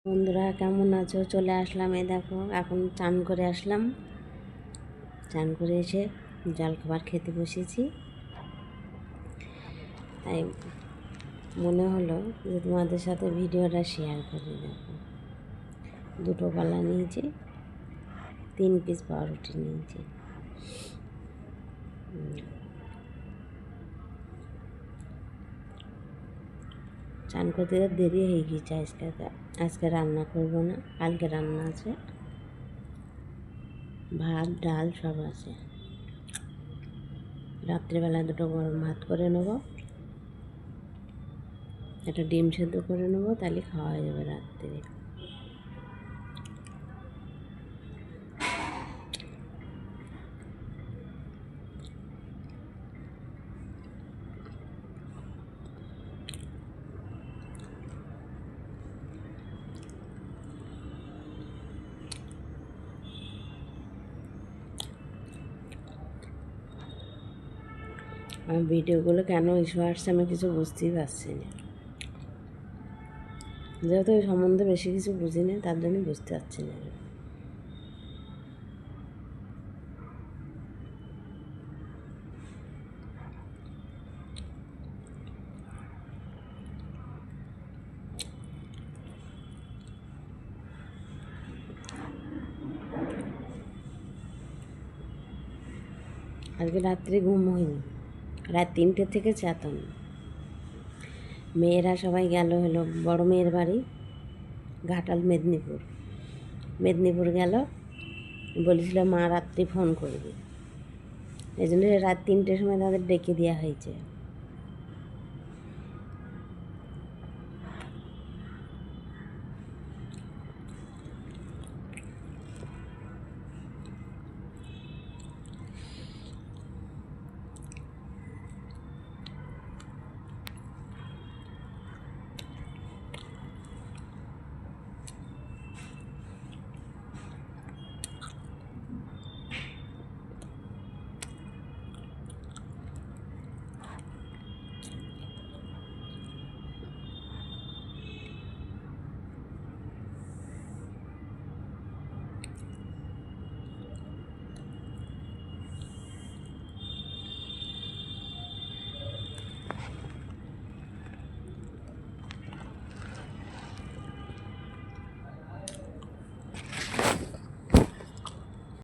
বন্ধুরা কেমন আছো? চলে আসলাম, এই দেখো এখন চান করে আসলাম। চান করে এসে জলখাবার খেতে বসেছি। তাই মনে হলো যে তোমাদের সাথে ভিডিওটা শেয়ার করি। দেখো, দুটো কলা নিয়েছি, 3 পিস পাউরুটি নিয়েছি। চান করতে দেরি হয়ে গেছে। আজকে রান্না করব না, কালকে রান্না আছে, ভাত ডাল সব আছে। রাত্রিবেলা দুটো গরম ভাত করে নেব, একটা ডিম সেদ্ধ করে নেবো, তাহলে খাওয়া হয়ে যাবে রাত্রে। আমার ভিডিওগুলো কেন ইস্যু আসছে আমি কিছু বুঝতেই পারছি না। যেহেতু ওই সম্বন্ধে বেশি কিছু বুঝি না, তার জন্য বুঝতে পারছি না। আজকে রাত্রে ঘুম হয়নি, রাত 3টে থেকে চেতন। মেয়েরা সবাই গেল হলো বড় মেয়ের বাড়ি ঘাটাল মেদিনীপুর গেল, বলেছিল মা রাত্রি ফোন করবে, এই জন্য রাত 3টের সময় তাদের ডেকে দেওয়া হয়েছে।